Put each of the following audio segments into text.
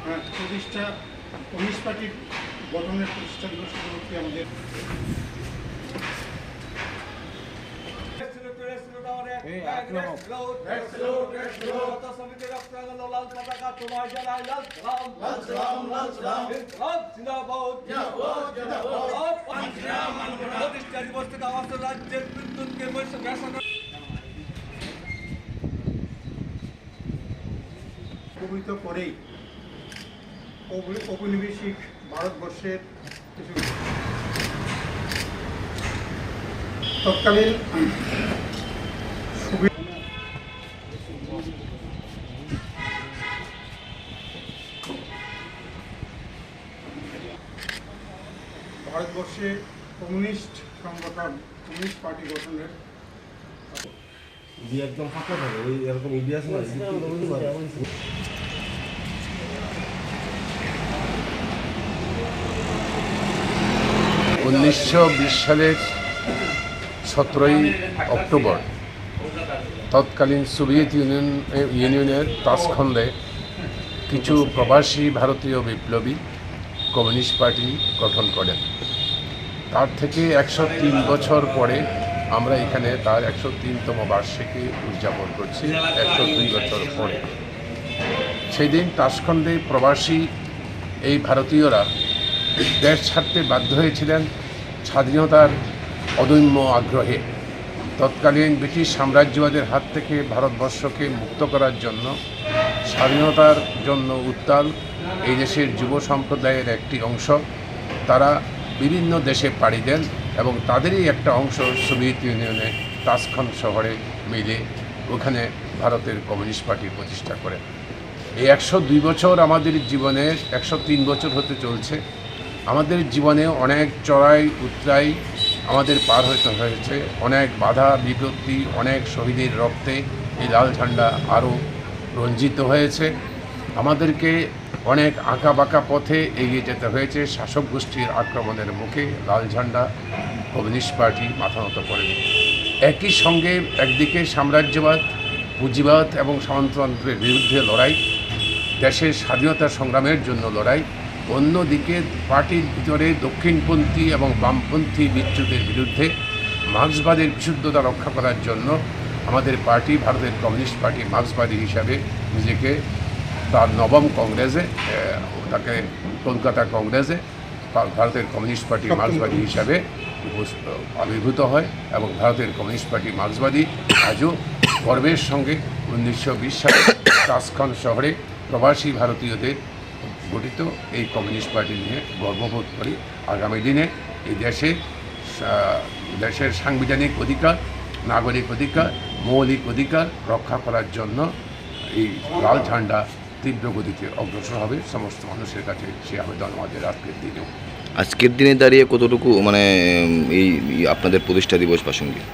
প্রতিষ্ঠা কমিউনিস্ট পার্টির গঠনের প্রতিষ্ঠা দিবস উপলক্ষে আমাদের প্রতিষ্ঠা দিবস থেকে আমাদের রাজ্যের বিদ্যুৎকে প্রভূত করেই ঔপনিবেশিক ভারতবর্ষের কিছু তৎকালীন ভারতবর্ষে কমিউনিস্ট সংগঠন কমিউনিস্ট পার্টি গঠনের একদম ফাঁকা থাকে ওই এরকম ইতিহাস না 1920 সালের 17ই অক্টোবর তৎকালীন সোভিয়েত ইউনিয়নের তাসখণ্ডে কিছু প্রবাসী ভারতীয় বিপ্লবী কমিউনিস্ট পার্টি গঠন করেন। তার থেকে 103 বছর পরে আমরা এখানে তার 103তম বার্ষিকী উদযাপন করছি। 102 বছর পরে সেই দিন তাসখণ্ডে প্রবাসী এই ভারতীয়রা দেশ ছাড়তে বাধ্য হয়েছিলেন স্বাধীনতার অদম্য আগ্রহে। তৎকালীন ব্রিটিশ সাম্রাজ্যবাদের হাত থেকে ভারতবর্ষকে মুক্ত করার জন্য, স্বাধীনতার জন্য উত্তাল এই দেশের যুব সম্প্রদায়ের একটি অংশ তারা বিভিন্ন দেশে পাড়ি দেন এবং তাদেরই একটা অংশ সোভিয়েত ইউনিয়নে তাসখণ্ড শহরে মিলে ওখানে ভারতের কমিউনিস্ট পার্টি প্রতিষ্ঠা করেন। এই 102 বছর আমাদের জীবনের 103 বছর হতে চলছে। আমাদের জীবনে অনেক চড়াই উতরাই আমাদের পার হতে হয়েছে, অনেক বাধা বিপত্তি, অনেক শহীদের রক্তে এই লাল ঝান্ডা আরও রঞ্জিত হয়েছে। আমাদেরকে অনেক আঁকা বাঁকা পথে এগিয়ে যেতে হয়েছে। শাসক গোষ্ঠীর আক্রমণের মুখে লাল ঝান্ডা কমিউনিস্ট পার্টি মাথা নত করেনি। একই সঙ্গে একদিকে সাম্রাজ্যবাদ, পুঁজিবাদ এবং সামন্ততন্ত্রের বিরুদ্ধে লড়াই, দেশের স্বাধীনতা সংগ্রামের জন্য লড়াই, অন্যদিকে পার্টির ভিতরে দক্ষিণপন্থী এবং বামপন্থী বিচ্যুতের বিরুদ্ধে মার্ক্সবাদের বিশুদ্ধতা রক্ষা করার জন্য আমাদের পার্টি ভারতের কমিউনিস্ট পার্টি মার্ক্সবাদী হিসাবে নিজেকে তার নবম কংগ্রেসে তাকে কলকাতা কংগ্রেসে ভারতের কমিউনিস্ট পার্টি মার্ক্সবাদী হিসাবে আবির্ভূত হয় এবং ভারতের কমিউনিস্ট পার্টি মার্ক্সবাদী আজও গর্বের সঙ্গে 1920 সালে তাসখণ্ড শহরে প্রবাসী ভারতীয়দের গঠিত এই কমিউনিস্ট পার্টি নিয়ে গর্ববোধ করি। আগামী দিনে এই দেশের সাংবিধানিক অধিকার, নাগরিক অধিকার, মৌলিক অধিকার রক্ষা করার জন্য এই লাল ঝান্ডা তীব্র গতিতে অগ্রসর হবে। সমস্ত মানুষের কাছে সে আবেদন আমাদের আজকের দিনে দাঁড়িয়ে কতটুকু মানে এই আপনাদের প্রতিষ্ঠা দিবস প্রাসঙ্গিক?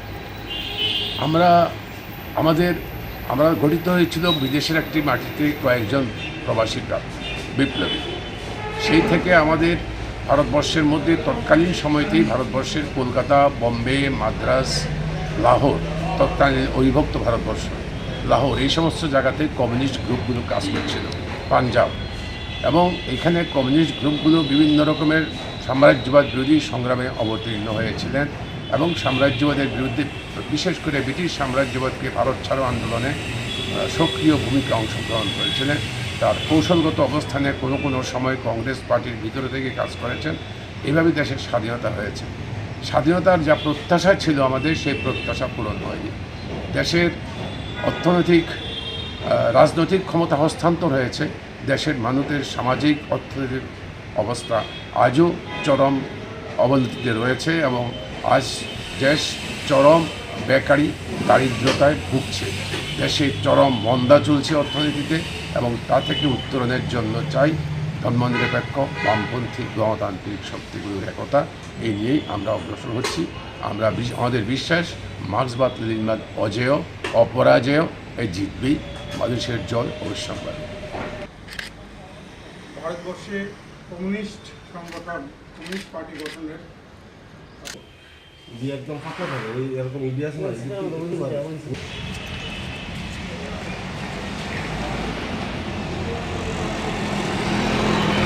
আমরা গঠিত হয়েছিল বিদেশের একটি মাটিতে কয়েকজন প্রবাসী বিপ্লবী। সেই থেকে আমাদের ভারতবর্ষের মধ্যে তৎকালীন সময়তেই ভারতবর্ষের কলকাতা, বম্বে, মাদ্রাস, লাহোর, তৎকালীন অবিভক্ত ভারতবর্ষ লাহোর, এই সমস্ত জায়গাতে কমিউনিস্ট গ্রুপগুলো কাজ করছিল, পাঞ্জাব, এবং এখানে কমিউনিস্ট গ্রুপগুলো বিভিন্ন রকমের সাম্রাজ্যবাদ বিরোধী সংগ্রামে অবতীর্ণ হয়েছিলেন এবং সাম্রাজ্যবাদের বিরুদ্ধে বিশেষ করে ব্রিটিশ সাম্রাজ্যবাদকে ভারত ছাড়ো আন্দোলনে সক্রিয় ভূমিকা অংশগ্রহণ করেছিলেন। তার কৌশলগত অবস্থানে কোনো কোনো সময় কংগ্রেস পার্টির ভিতরে থেকে কাজ করেছেন। এইভাবে দেশের স্বাধীনতা হয়েছে। স্বাধীনতার যা প্রত্যাশা ছিল আমাদের, সেই প্রত্যাশা পূরণ হয়নি। দেশের অর্থনৈতিক রাজনৈতিক ক্ষমতা হস্তান্তর হয়েছে। দেশের মানুষের সামাজিক অর্থনৈতিক অবস্থা আজও চরম অবনতিতে রয়েছে এবং আজ দেশ চরম বেকারি দারিদ্রতায় ভুগছে। দেশে চরম মন্দা চলছে অর্থনীতিতে এবং তা থেকে উত্তরণের জন্য চাই ধর্মনিরপেক্ষ বামপন্থী গণতান্ত্রিক শক্তিগুলোর একতা। এই নিয়েই আমরা অগ্রসর হচ্ছি। আমাদের বিশ্বাস মার্ক্সবাদ লেনিনবাদ অজেয়, অপরাজেয়, এই জিতবেই। মানুষের জল অবশ্যই পাবে। ভারতবর্ষে কমিউনিস্ট সংগঠন কমিউনিস্ট পার্টি গঠনের একদম ফাঁকা থাকে ওই এরকম ইতিহাস না